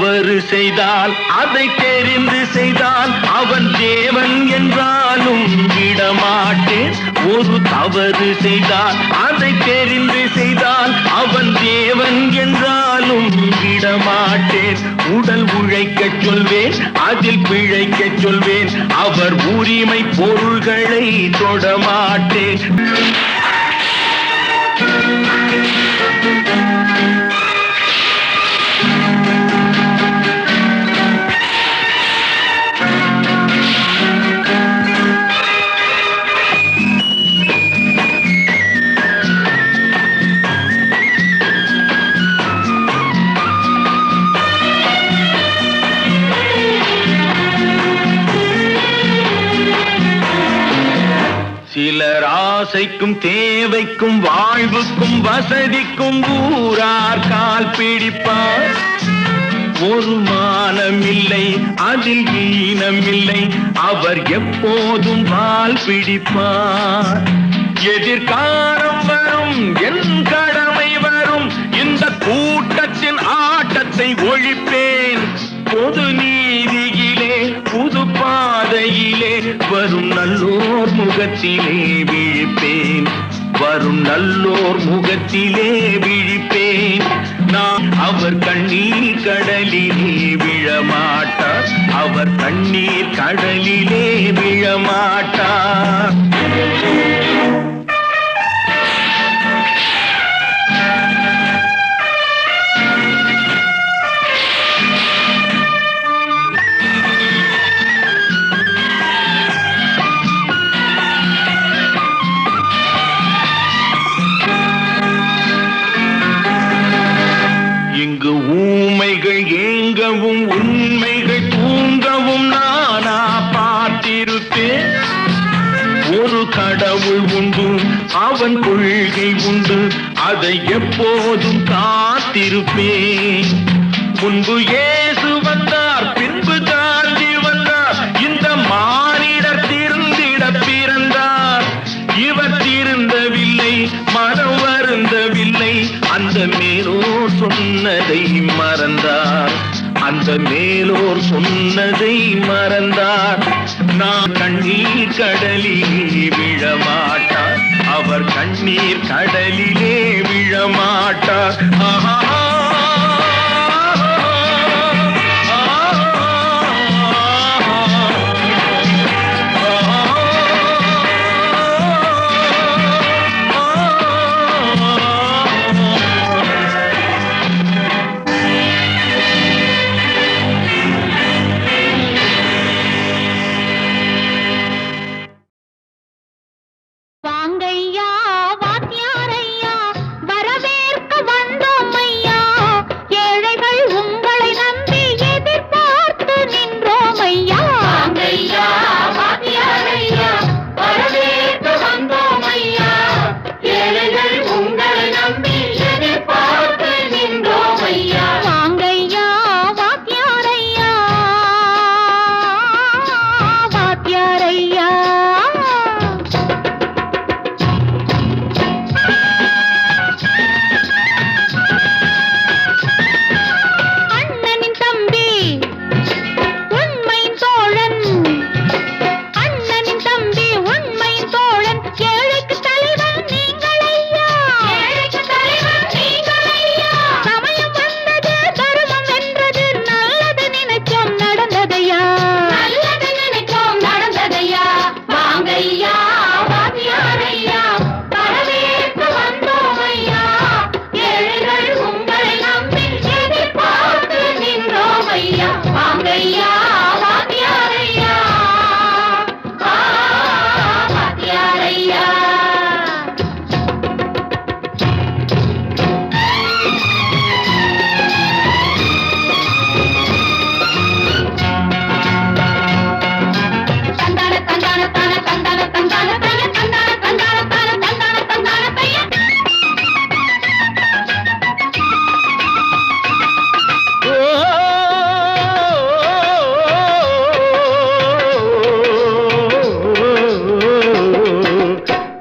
தவறு செய்தால் அதை தெரிந்து செய்தால் அவன் தேவன் என்றாலும் விடமாட்டேன். ஒரு தவறு செய்தால் அதை தெரிந்து செய்தால் அவன் தேவன் என்றாலும் விடமாட்டேன். உடல் உழைக்கச் சொல்வேன், அதில் பிழைக்கச் சொல்வேன், அவர் உரிமை பொருள்களை தொடமாட்டேன். சிலர் ஆசைக்கும் தேவைக்கும் வாழ்வுக்கும் வசதிக்கும் ஊரார் கால் பிடிப்பார். ஒரு மானமில்லை, அதில் ஈனமில்லை, அவர் எப்போதும் வால் பிடிப்பார். எதிர்காலம் வரும், என் கடமை வரும், இந்த கூட்டத்தின் ஆட்டத்தை ஒழிப்பேன். பொது நீதியிலே புது பாதையிலே வரும் நல்லோர் முகத்திலே விழிப்பேன். வரும் நல்லோர் முகத்திலே விழிப்பேன். நான் அவர் கண்ணீர் கடலிலே விழமாட்டார். அவர் கண்ணீர் கடலிலே விழமாட்டார். இங்கு ஊமைகள் ஏங்கவும் உண்மைகள் தூங்கவும் நானா பார்த்திருப்பேன். ஒரு கடவுள் உண்டு, அவன் கொள்கை உண்டு, அதை எப்போதும் காத்திருப்பேன். முன்பு இயேசு வந்தார், பின்பு காந்தி வந்தார், இந்த மானிடர் திருந்திட பிறந்தார். இவர் திருந்தவில்லை, மனம் வருந்தவில்லை, அந்த மேலோர் சொன்னதை மறந்தார். அந்த மேலோர் சொன்னதை மறந்தார். நான் கண்ணீர் கடலிலே விழமாட்டார். அவர் கண்ணீர் கடலிலே விழமாட்டார். ஆஹா.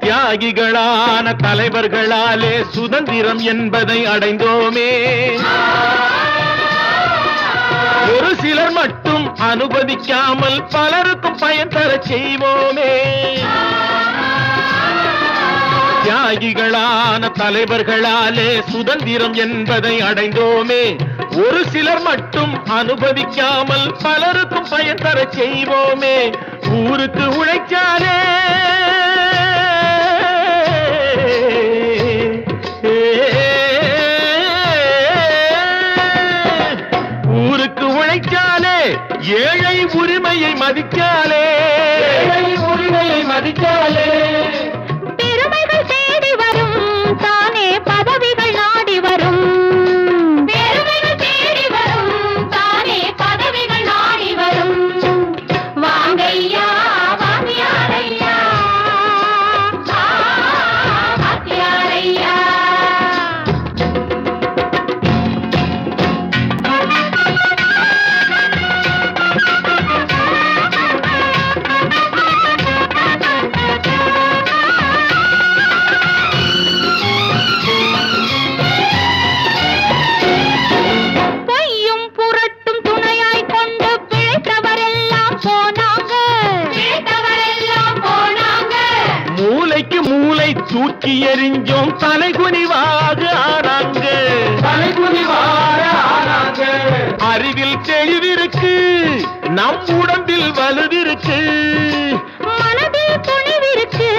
தியாகிகளான தலைவர்களாலே சுதந்திரம் என்பதை அடைந்தோமே. ஒரு சிலர் மட்டும் அனுமதிக்காமல் பலருக்கும் பயன் தர செய்வோமே. தியாகிகளான தலைவர்களாலே சுதந்திரம் என்பதை அடைந்தோமே. ஒரு சிலர் மட்டும் அனுமதிக்காமல் பலருக்கும் பயன் தர செய்வோமே. ஊருக்கு உழைச்சாலே ஊருக்கு உழைச்சாலே ஏழை உரிமையை மதிச்சாலே பெருமைகள் தேடி வரும் தானே பதவிகள் நாடி வரும். பெருமைகள் தேடி வரும் தானே பதவிகள் நாடி வரும். வாங்கையா வாங்கியாரையா வாங்கியாரையா. பொய்யும் புரட்டும் துணையாய் கொண்டு பிழைத்தவரெல்லாம் போனாங்க. மூளைக்கு மூளை தூக்கி எறிஞ்சோம் தலைகுனிவாக ஆனாங்க. அறிவில் தெளிவிருக்கு நம் உடம்பில் வலுவிருக்கு. மனதில் துணிவிருக்கு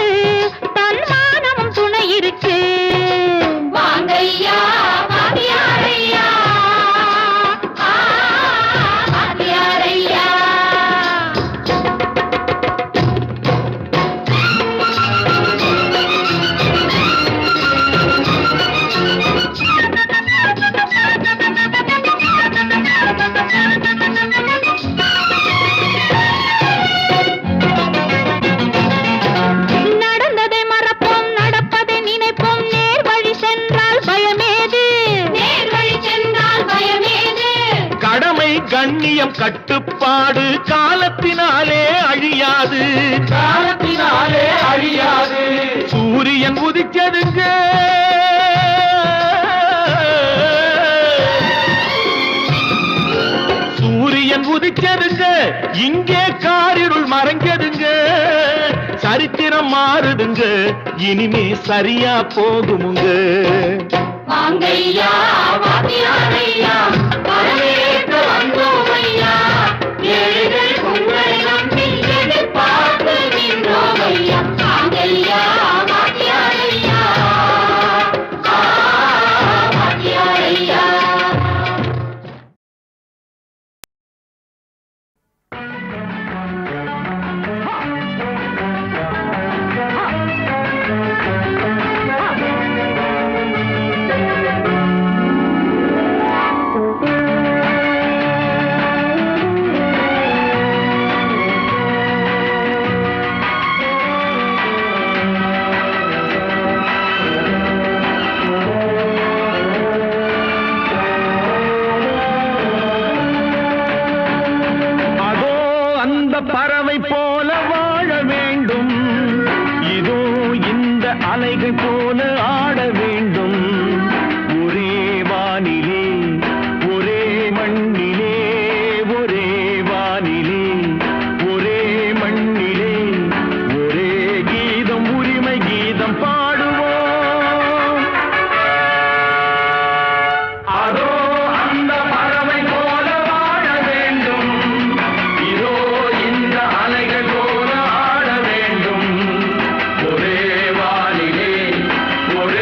தன்மானமும் துணை இருக்கு. வாங்கையா வாங்கியாரையா வாங்கியாரையா. நடந்ததை மறப்போம் நடப்பதை நினைப்போம். நேர் வழி சென்றால் பயமேது. கடமை கண்ணியம் கட்டுப்பாடு காலத்தினாலே அழியாது. சூரியன் உதிச்சதுங்க இங்கே காரிருள் மறைஞ்சதுங்க. சரித்திரம் மாறுதுங்க இனிமே சரியா போகுமுங்க. வாங்கையா வாங்கியாரையா வரவேற்க வந்தோமையா. ஏழைகள் உங்களை நம்பி எதிர்பார்த்து நின்றோமையா. வாங்கையா வாங்கியாரையா வாங்கியாரையா. பறவை போல வாழ வேண்டும். இதோ இந்த அலைகள் போல ஆட வேண்டும். ஒரே வானிலே ஒரே மண்ணிலே ஒரே வானிலே ஒரே மண்ணிலே ஒரே கீதம் உரிமை கீதம் பாடுவோம். அதோ அந்த பறவை போல வாழ வேண்டும். இதோ இந்த அலைகள் போல ஆட வேண்டும். ஒரே வானிலே ஒரே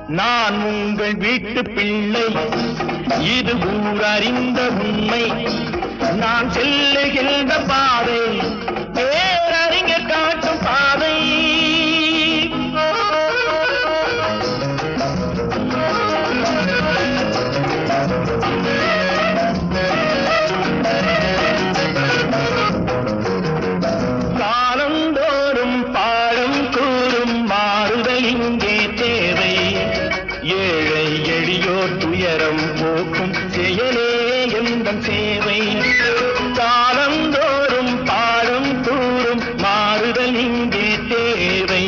நான் உங்கள் வீட்டு பிள்ளை, இது ஊரறிந்த உண்மை. நான் செல்லுகின்ற பாதை பேரறிஞர் காட்டும் பாதை. காலந்தோறும் பாடம் கூறும் மாறுதல் இங்கே தேவை. ஏழை எளியோர் துயரம் போக்கும் செயலே எந்தன் சேவை. காலந்தோறும் பாடம் கூறும் மாறுதல் இங்கே தேவை.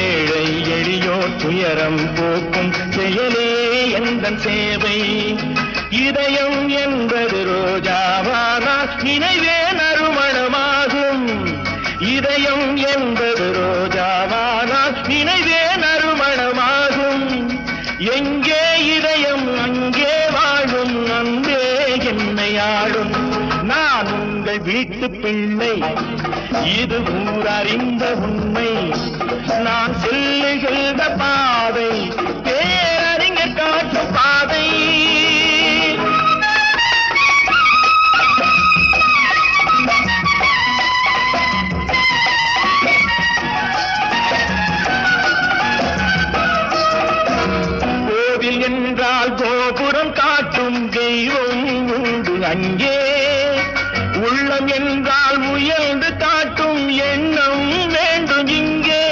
ஏழை எளியோர் துயரம் போக்கும் செயலே எந்தன் சேவை. இதயம் என்பது ரோஜாவானால் நினைவே நறுமணமாகும். இதயம் என்பது ரோஜாவானால் நினைவே நறுமணமாகும். எங்கே இதயம் அங்கே வாழும், அன்பே என்னை ஆளும். நான் உங்கள் வீட்டு பிள்ளை, இது ஊரறிந்த உண்மை. நான் செல்லுகின்ற பாதை பேரறிஞர் காட்டும் பாதை. கோவில் என்றால் கோபுரம் காட்டும் தெய்வம் உண்டு அங்கே. உள்ளம் என்றால் உயர்ந்து காட்டும் எண்ணம் வேண்டும் இங்கே.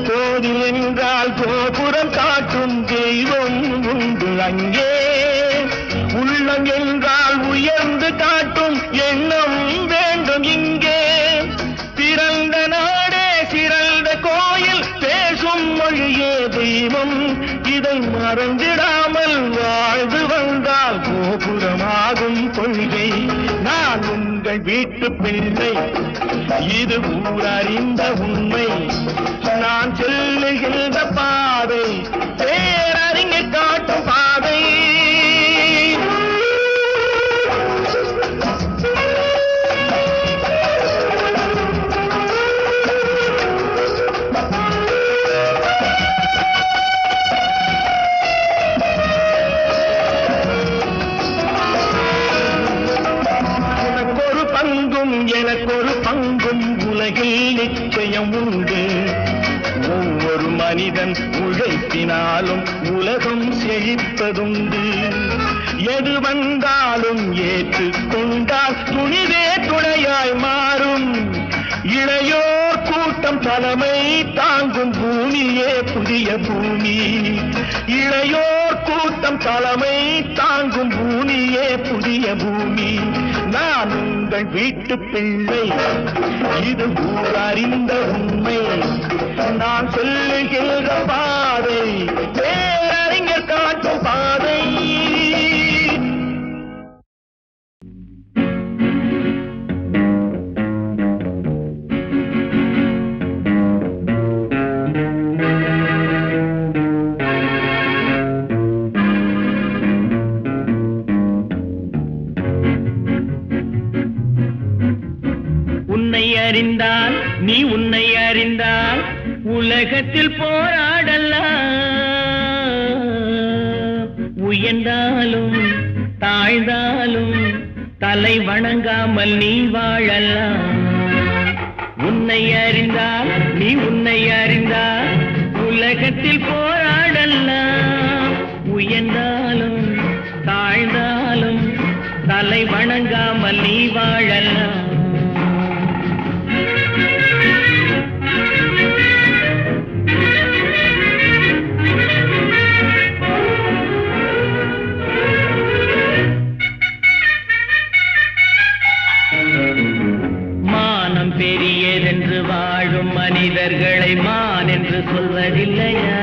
கோவில் என்றால் கோபுரம் காட்டும் தெய்வம் உண்டு அங்கே. உள்ளம் என்றால் உயர்ந்து காட்டும் எண்ணம் வேண்டும் இங்கே. பிறந்த நாடே சிறந்த கோயில், பேசும் மொழியே தெய்வம். இதை மறந்திடாமல் வாழ்ந்து வந்தால் கோபுரமாகும் கொள்கை. நான் உங்கள் வீட்டு பிள்ளை, இது ஊரறிந்த உண்மை. நான் செல்லுகின்ற பாதை பேரறிஞர் காட்டும் பாதை. எனக்கொரு பங்கும் உலகில் நிச்சயம் உண்டு. ஒவ்வொரு மனிதன் உழைப்பினாலும் உலகம் செழிப்பதுண்டு. எது வந்தாலும் ஏற்றுக்கொண்டால் துணிவே துணையாய் மாறும். இளையோர் கூட்டம் தலைமை தாங்கும் பூமியே புதிய பூமி. இளையோர் கூட்டம் தலைமை தாங்கும் பூமியே புதிய பூமி. நான் உங்கள் வீட்டு பிள்ளை, இது ஊரறிந்த உண்மை. நான் சொல்லுகின்ற பாதை பேரறிஞர் காட்டும் பாதை. உன்னை அறிந்தால் நீ உன்னை அறிந்தால் உலகத்தில் போராடலாம். உயர்ந்தாலும் தாழ்ந்தாலும் தலை வணங்காமல் நீ வாழலாம். உன்னை அறிந்தால் நீ உன்னை அறிந்தால் உலகத்தில் போராடலாம். உயர்ந்தாலும் தாழ்ந்தாலும் தலை வணங்காமல் நீ வாழலாம். மானம் பெரியதென்று வாழும் மனிதர்களை மான் என்று சொல்வதில்லையா?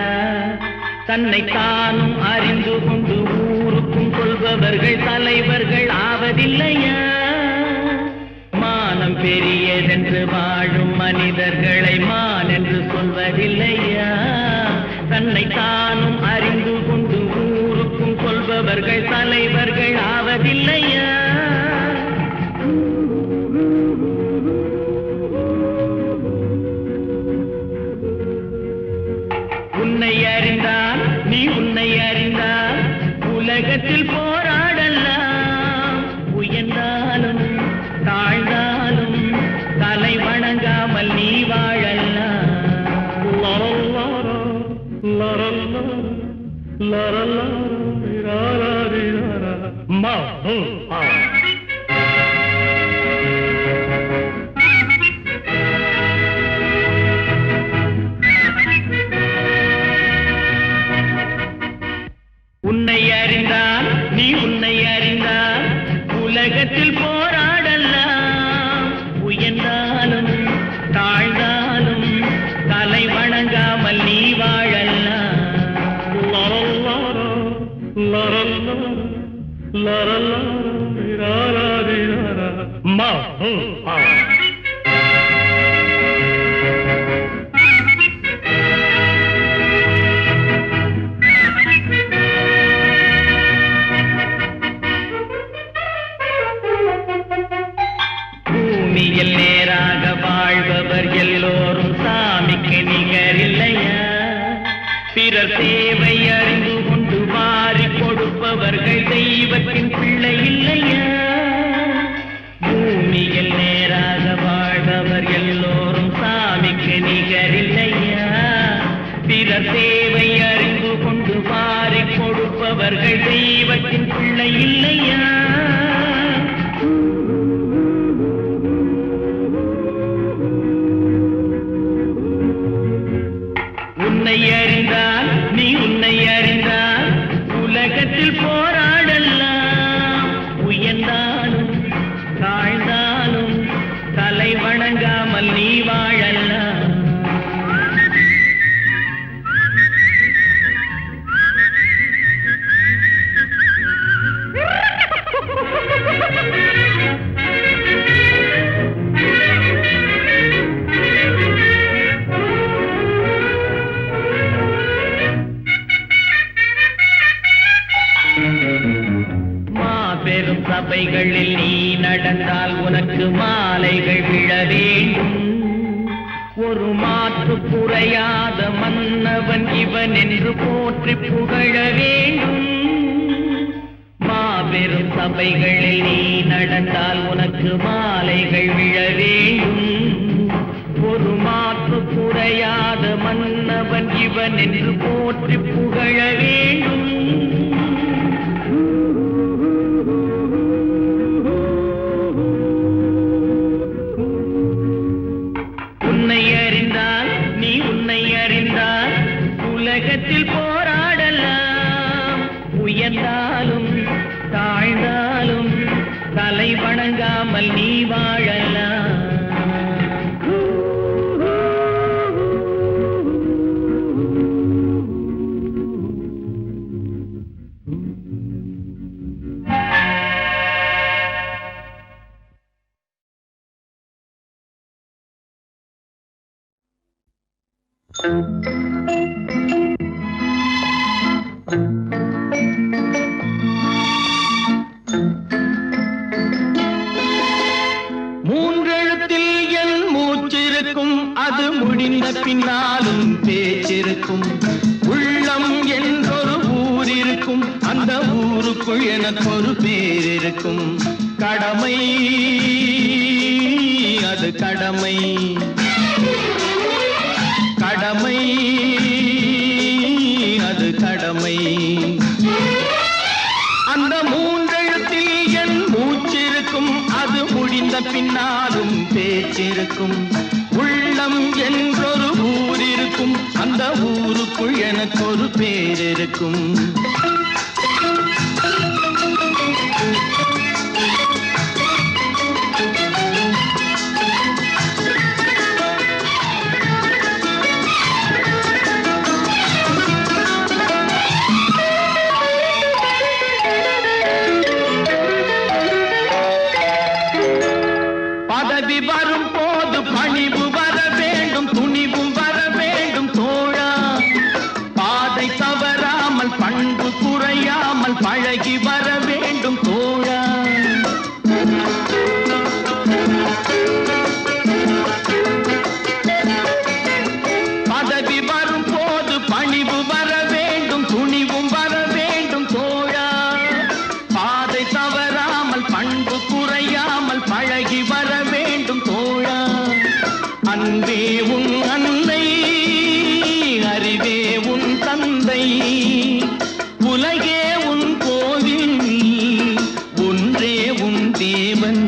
தன்னை தானும் அறிந்து கொண்டு ஊருக்கும் கொள்பவர்கள் தலைவர்கள் ஆவதில்லையா? மானம் பெரியதென்று வாழும் மனிதர்களை மான் என்று சொல்வதில்லையா? தன்னை தானும் அறிந்து கொண்டு ஊருக்கும் கொள்பவர்கள் தலைவர்கள் ஆவதில்லையா? உன்னை அறிந்தால் உலகத்தில் போராடலாம் உயர்ந்தாலும் தாழ்ந்தாலும் தலை வணங்காமல் நீ வாழலாம் உன்னை அறிந்தால் நீ உன்னை அறிந்தால் உலகத்தில் போராடலாம் உயர்ந்தாலும் தாழ்ந்தாலும் தலை வணங்காமல் நீ வாழலாம் பூமியில் நேராக வாழ்பவர் எல்லோரும் சாமிக்கு நிகரில்லையா பிறர் தேவை அறிந்து கொண்டு வாரி கொடுப்பவர்கள் தெய்வத்தின் பிள்ளை இல்லையா பூமியில் நேராக வாழ்பவர் எல்லோரும் சாமிக்கு நிகரில்லையா பிறர் தேவை அறிந்து கொண்டு வாரி கொடுப்பவர்கள் தெய்வத்தின் பிள்ளை இல்லையா உன்னை அறிந்தால் நீ உன்னை அறிந்தால் உலகத்தில் போராடலாம் உயர்ந்தாலும் தாழ்ந்தாலும் தலை வணங்காமல் நீ வாழலாம் மாபெரும் சபைகளில் நீ நடந்தால் உனக்கு மாலைகள் விழ வேண்டும் ஒரு மாற்று குறையாத மன்னவன் இவன் என்று போற்றி புகழ வேண்டும் மாபெரும் சபைகளில் நீ நடந்தால் உனக்கு மாலைகள் விழ வேண்டும் ஒரு மாற்று குறையாத மன்னவன் இவன் என்று போற்றி புகழ வேண்டும் உன்னை அறிந்தால் நீ உன்னை அறிந்தால் உலகத்தில் போராடலாம் உயர்ந்தாலும் தாழ்ந்தாலும் தலை வணங்காமல் நீ வாழலாம் மூன்றெழுத்தில் என் மூச்சிருக்கும் அது முடிந்த பின்னாலும் பேச்சிருக்கும் உள்ளம் என்றொரு ஊர் இருக்கும் அந்த ஊருக்குள் எனக்கு ஒரு பேர் இருக்கும் கடமை அது கடமை கடமை அது கடமை அந்த மூன்றெழுத்தில் என் மூச்சிருக்கும் அது முடிந்த பின்னாலும் பேச்சிருக்கும் உள்ளம் என்றொரு ஊர் இருக்கும் அந்த ஊருக்குள் எனக்கு ஒரு பேர் இருக்கும் பதவி வரும் போது பணிவு வர வேண்டும் துணிவும் வர வேண்டும் தோழா பாதை தவறாமல் பண்பு தந்தை உலகே உன் கோவில் ஒன்றே உன் தேவன்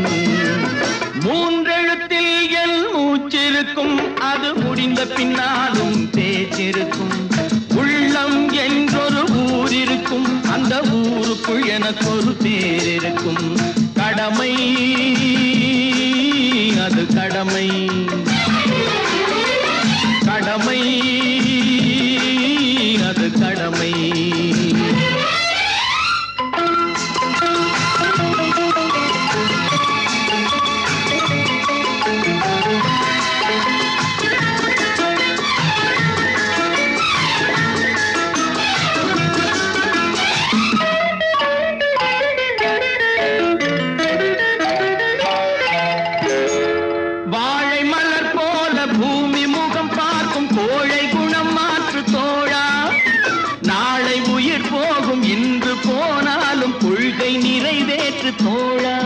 மூன்றெழுத்தில் என் மூச்சிருக்கும் அது முடிந்த பின்னாலும் பேச்சிருக்கும் உள்ளம் என்றொரு ஊர் இருக்கும் அந்த ஊருக்குள் எனக்கொரு பேர் இருக்கும் கடமை அது கடமை கடமை அது கடமை தோழா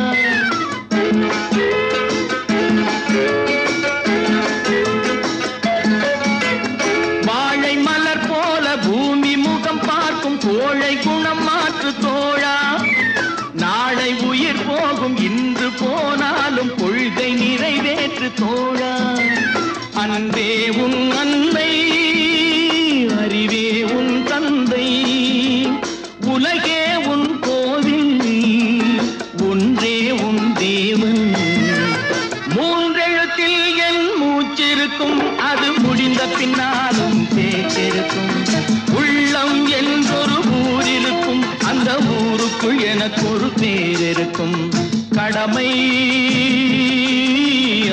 வாழை மலர் போல பூமி முகம் பார்க்கும் கோழை குணம் மாற்று தோழா நாளை உயிர் போகும் இன்று போனாலும் கொள்கை நிறைவேற்று தோழா அன்பே உன் அன்னை அறிவே உன் தந்தை உலகே உன் கோவில் ஒன்றே உன் தேவன் மூன்றெழுத்தில் என் மூச்சிருக்கும் அது முடிந்த பின்னாலும் பேச்சிருக்கும் உள்ளம் என்றொரு ஊர் இருக்கும் அந்த ஊருக்குள் எனக்கொரு பேர் இருக்கும் கடமை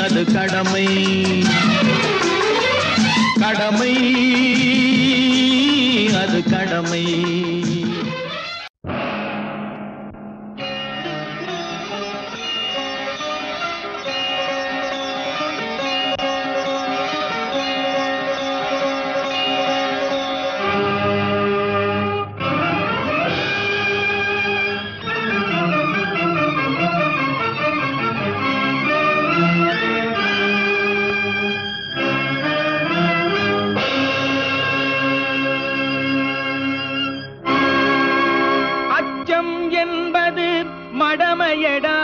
அது கடமை கடமை அது கடமை மடமையடா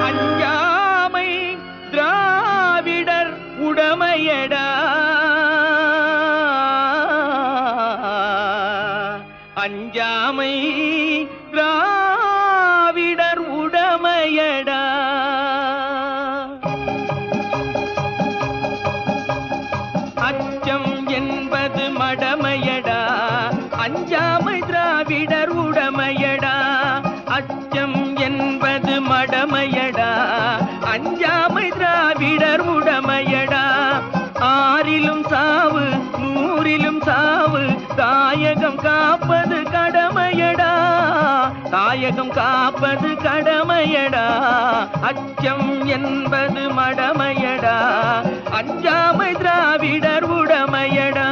அஞ்சாமை திராவிடர் உடமையடா அஞ்சாமை திராவிடர் உடமையடா அச்சம் என்பது மடமையடா அஞ்சாமை திராவிடர் உடமையடா அச்சம் என்பது மடமையடா அஞ்சாமை திராவிடர் உடமையடா ஆறிலும் சாவு நூறிலும் சாவு தாயகம் காப்பது கடமையடா தாயகம் காப்பது கடமையடா அச்சம் என்பது மடமையடா அஞ்சாமை திராவிடர் உடமையடா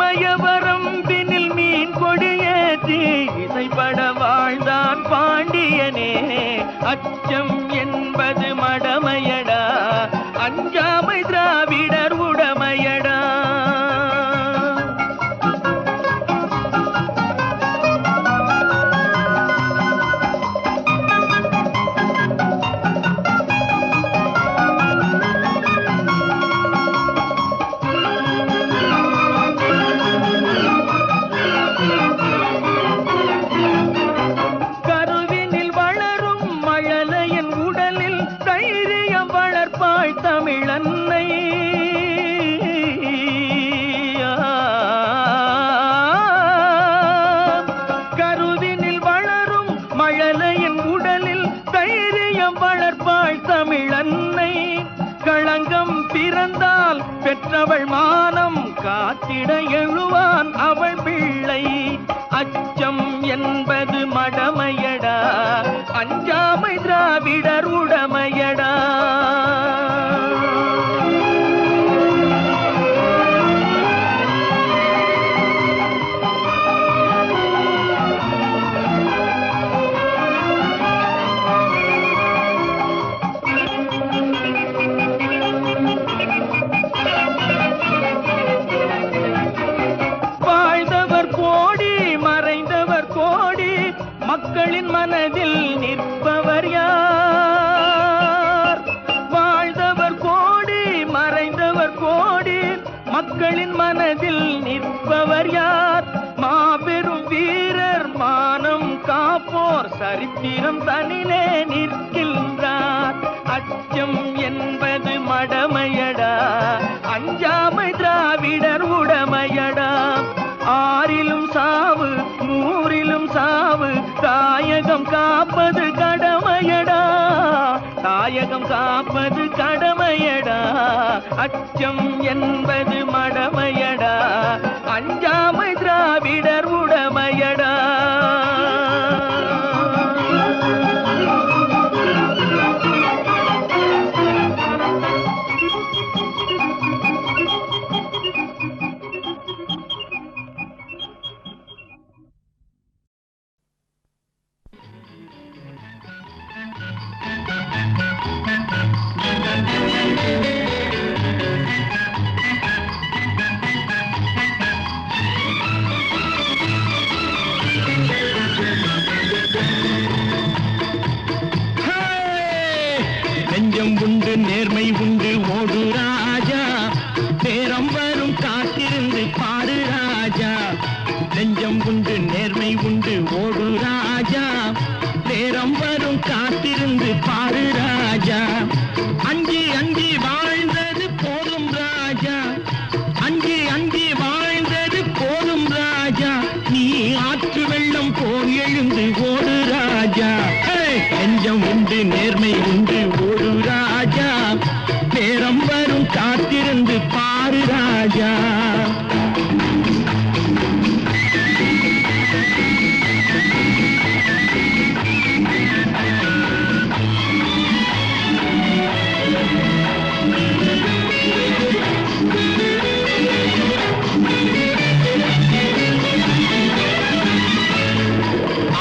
இமயவரம்பினில் மீன் கொடியேற்றி இசைப்பட வாழ்ந்தான் பாண்டியனே அச்சம் என்பது மடமையடா அஞ்சாமை திராவிடர் உடமையடா காத்திட எழுவான் அவள் பிள்ளை. அச்சம் என்பது மடமையடா, அஞ்சாமை திராவிடர் உடமையடா. மக்களின் மனதில் நிற்பவர் யார்? வாழ்ந்தவர் கோடி, மறைந்தவர் கோடி, மக்களின் மனதில் நிற்பவர் யார்? மாபெரும் வீரர், மானம் காப்போர், சரித்திரம் தனிலே நிற்கின்றார். அச்சம் என்பது மடமையடா, அஞ்சாமை திராவிடர் உடமையடா. ஆறிலும் சாவு, நூறிலும் சாவு, தாயகம் காப்பது கடமையடா, தாயகம் காப்பது கடமையடா. அச்சம் என்பது மடமையடா, அஞ்சாமை திராவிடர் உடமையடா. நெஞ்சம் உண்டு, நேர்மை உண்டு, ஓடு ராஜா, நேரம் வரும் காத்திருந்து பாடு ராஜா. நெஞ்சம் உண்டு, நேர்மை உண்டு, ஓடு ராஜா, நேரம் வரும் காத்திருந்து பாடு ராஜா. அஞ்சி அஞ்சி வாழ்ந்தது போதும் ராஜா, அஞ்சி அஞ்சி வாழ்ந்தது போதும் ராஜா. நீ ஆற்று வெள்ளம் போல் எழுந்து ஓடு ராஜா. நெஞ்சம் உண்டு, நேர்மை உண்டு, ஓடு ராஜா, நேரம் வரும் காத்திருந்து பாரு ராஜா.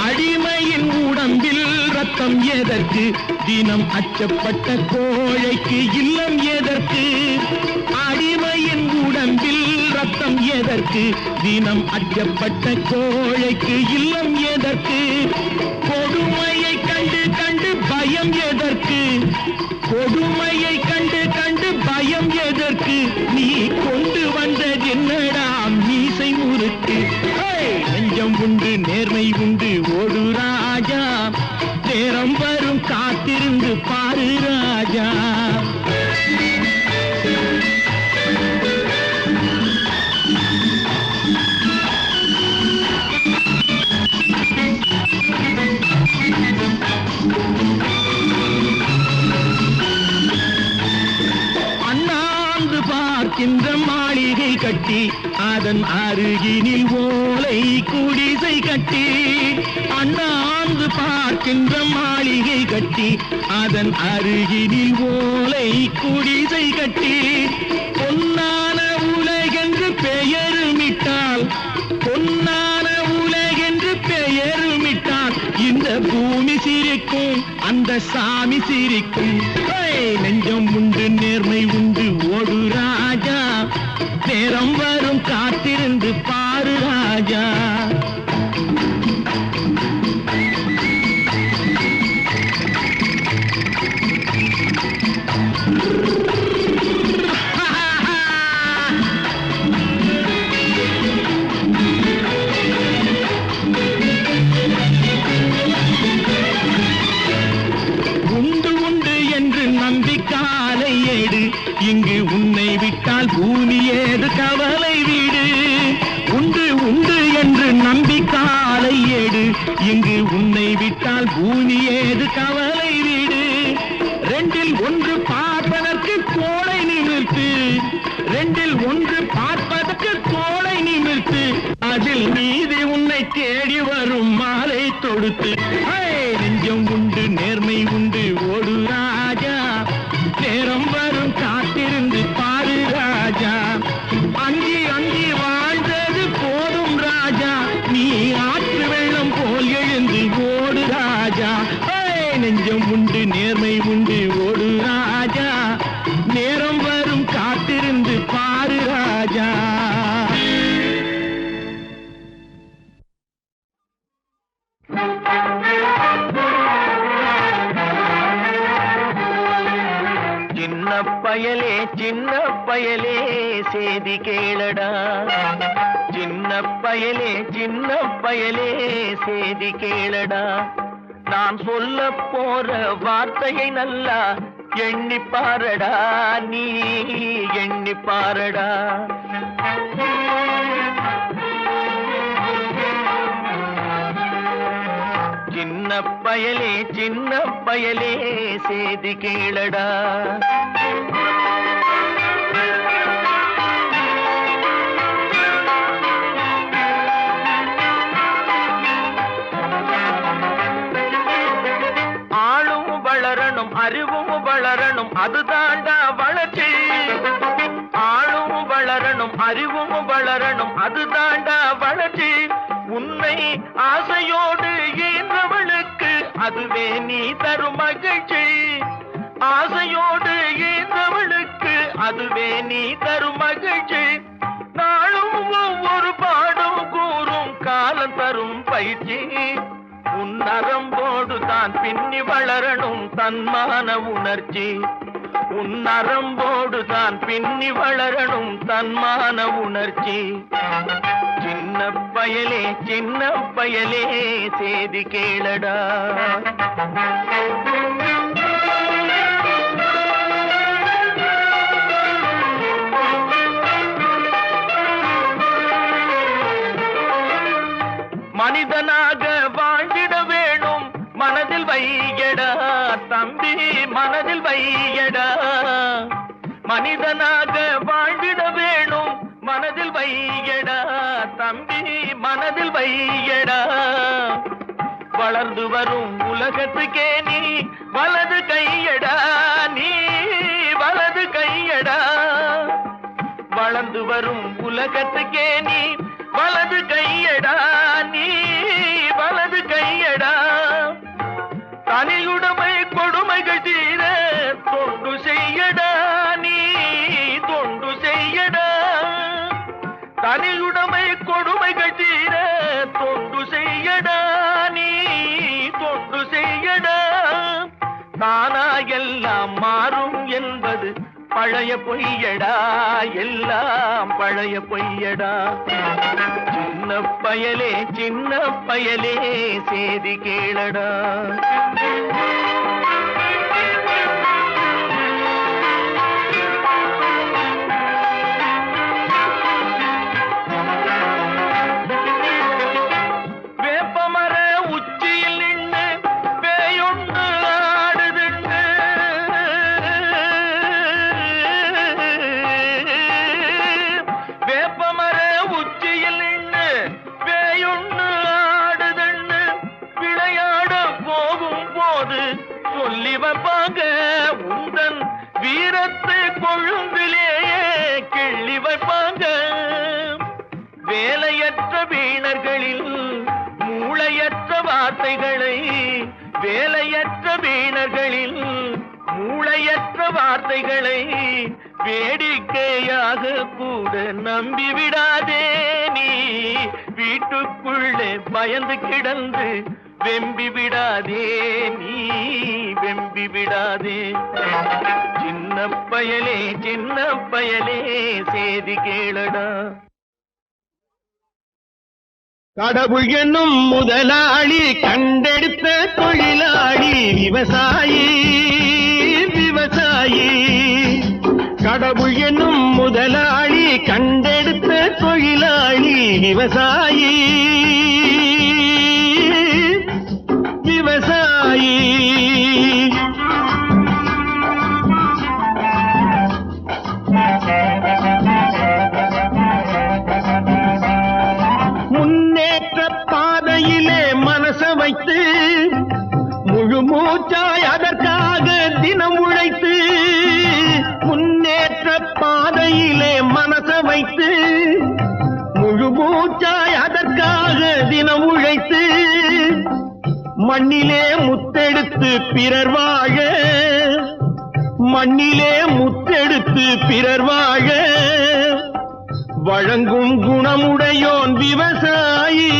அடிமையின் உடம்பில் ரத்தம் எதற்கு? தினம் அச்சப்பட்ட கோழைக்கு இல்லம் எதற்கு? அடிமையின் உடம்பில் ரத்தம் எதற்கு? தினம் அச்சப்பட்ட கோழைக்கு இல்லம் எதற்கு? கொடுமையை கண்டு கண்டு பயம் எதற்கு? கொடுமையை கண்டு கண்டு பயம் எதற்கு? நீ கொண்டு வந்தது என்னடா மீசை முறுக்கு? நெஞ்சம் உண்டு, நேர்மை உண்டு, ஓடு ராஜா, நேரம் வரும் காத்திருந்து பாரு ராஜா. அண்ணாந்து பார்க்கின்ற மாளிகை கட்டி, அதன் அருகினில் ஓலை குடிசை கட்டி. அண்ணாந்து பார்க்கின்ற மாளிகை கட்டி, அதன் அருகினில் ஓலை குடிசை கட்டி. பொன்னான உலகென்று பெயருமிட்டால், பொன்னான உலகென்று பெயருமிட்டால், இந்த பூமி சிரிக்கும், அந்த சாமி சிரிக்கும். நெஞ்சம் உண்டு, நேர்மை உண்டு, ஓடு ராஜா, நேரம் வரும் காத்திருந்து பாரு ராஜா. உண்டு உண்டு என்று நம்பிக்காலை ஏடு, இங்கு உன்னை விட்டால் பூமி ஏது கவலை வீடு. உண்டு உண்டு என்று நம்பிக்காலை ஏடு, இங்கு உன்னை விட்டால் பூமி ஏது கவலை வீடு. ரெண்டில் ஒன்று பார்ப்பதற்கு கோளை நிமிர்த்து, ரெண்டில் ஒன்று பார்ப்பதற்கு கொடுத்து நெஞ்சம் உண்டு நேர்மை உண்டு ஓடு ராஜா நேரம் வரும் காத்திருந்து பாரு ராஜா அங்கி அங்கி வாழ்ந்தது போதும் ராஜா நீ ஆற்று வெள்ளம் போல் எழுந்து ஓடு ராஜா நெஞ்சம் உண்டு நேர்மை உண்டு ஓடு ராஜா நேரம் வரும் காத்திருந்து பாரு ராஜா சின்ன பயலே சேதி கேளடா சின்ன பயலே சேதி கேளடா நான் சொல்ல போற வார்த்தையை நல்லா எண்ணி பாரடா நீ எண்ணி பாரடா சின்ன பயலே சேதி கேளடா ஆளும் வளரணும் அறிவும் வளரணும் அதுதாண்டா வளர்ச்சி ஆளும் வளரணும் அறிவும் வளரணும் அதுதாண்டா வளர்ச்சி உன்னை ஆசையோடு ஈன்றவளுக்கு அதுவே நீ தரும் மகிழ்ச்சி ஆசையோடு ஈன்றவளுக்கு அதுவே நீ தரும் மகிழ்ச்சி நாளும் ஒவ்வொரு பாடும் கூறும் காலம் தரும் பயிற்சி உன் நரம்போடு தான் பின்னி வளரணும் தன்மான உணர்ச்சி உன் நரம்போடு தான் பின்னி வளரணும் தன்மான உணர்ச்சி சின்ன பயலே சேதி கேளடா மனிதனாக வாழ்ந்திட வேணும் மனதில் வையடா தம்பி மனதில் வையடா மனிதனாக வாழ்ந்திட வேணும் மனதில் வையடா தம்பி மனதில் வையடா வளர்ந்து வரும் உலகத்துக்கே நீ வலது கையடா நீ வலது கையடா வளர்ந்து வரும் உலகத்துக்கே நீ வலது கையடா நீ வலது கையடா தனியுடைமை கொடுமைகள் தீர தொண்டு செய்யடா நீ தொண்டு செய்யடா தனியுடைமை கொடுமைகள் தீர தொண்டு செய்யடா நீ தொண்டு செய்யடா தானா எல்லாம் மாறும் என்பது பழைய பொய்யடா எல்லாம் பழைய பொய்யடா சின்ன பயலே சேதி கேளடா வேப்பமர உச்சியில் நின்று பேயொன்று ஆடுதுண்டு வேப்பமர உச்சியில் நின்று பேயொன்று ஆடுதுண்டு விளையாட போகும் போது சொல்லி வைப்பாங்க உந்தன் வீரத்தை கொழுந்திலேயே கிள்ளி வைப்பாங்க வேலையற்ற வீணர்களில் மூளையற்ற வார்த்தைகளை வேலையற்ற வீணர்களில் மூளையற்ற வார்த்தைகளை வேடிக்கையாக கூட நம்பிவிடாதே நீ வீட்டுக்குள்ளே பயந்து கிடந்து வெம்பி விடாதே நீ வெம்பி விடாதே சின்ன பயலே சேதி கேளடா கடவுள் என்னும் முதலாளி கண்டெடுத்த தொழிலாளி விவசாயி விவசாயி கடவுள் என்னும் முதலாளி கண்டெடுத்த தொழிலாளி விவசாயி விவசாயி முன்னேற்ற பாதையிலே மனச வைத்து வைத்து முழு மூச்சாய் அதற்காக தினம் உழைத்து மண்ணிலே முத்தெடுத்து பிறர் வாழ மண்ணிலே முத்தெடுத்து பிறர் வாழ வழங்கும் குணமுடையோன் விவசாயி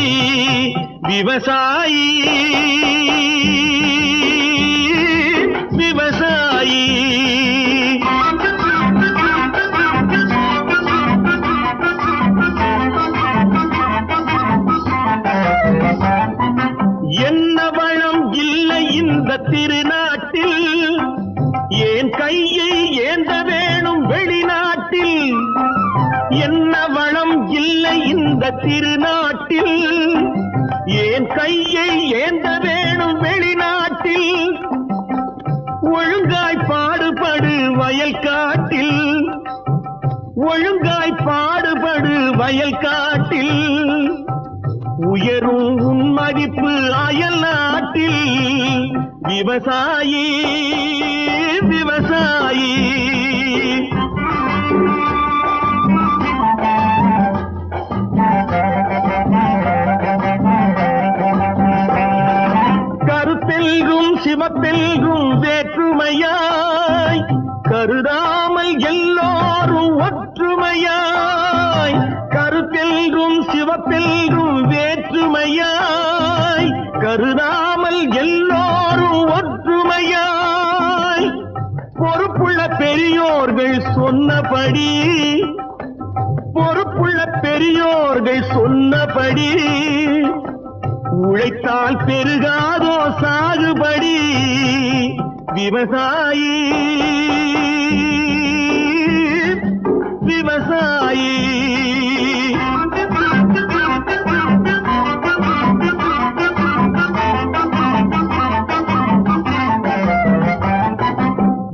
விவசாயி விவசாயி. என்ன வளம் இல்லை இந்த திருநாட்டில் ஏன் கையை ஏந்த வேணும் வெளிநாட்டில் என்ன வளம் இல்லை இந்த திருநாட்டில் ஏன் கையை ஏந்த வேணும் வெளிநாட்டில் ஒழுங்காய் பாடுபடு வயல் காட்டில் ஒழுங்காய் பாடுபடு வயல் காட்டில் உயரும் உன் மதிப்பு அயல் நாட்டில் விவசாயி விவசாயி. கருத்தெல்கும் சிவப்பெல்கும் வேற்றுமையாய் கருதாமல் எல்லோரும் ஒற்றுமையாய் கருத்தெல்கும் சிவப்பெல்கும் வேற்றுமையாய் கருதாமல் எல்லோரும் ஒற்றுமையாய் பொறுப்புள்ள பெரியோர்கள் சொன்னபடி பொறுப்புள்ள பெரியோர்கள் சொன்னபடி உழைத்தால் பெருகாதோ சாகுபடி விவசாயி விவசாயி.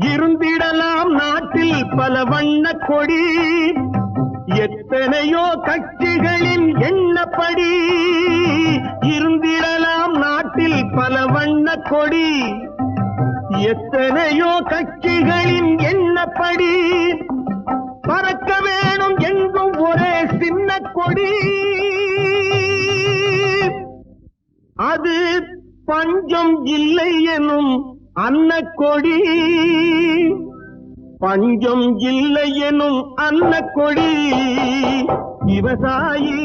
இருந்திடலாம் நாட்டில் பல வண்ண கொடி எத்தனையோ கட்சிகளின் எண்ணப்படி இருந்திடலாம் நாட்டில் பல வண்ண கொடி எத்தனையோ கட்சிகளின் எண்ணப்படி பறக்க வேணும் எங்கும் ஒரே சின்ன கொடி அது பஞ்சம் இல்லை எனும் அன்னக்கொடி பஞ்சம் இல்லை எனும் அன்னக்கொடி விவசாயி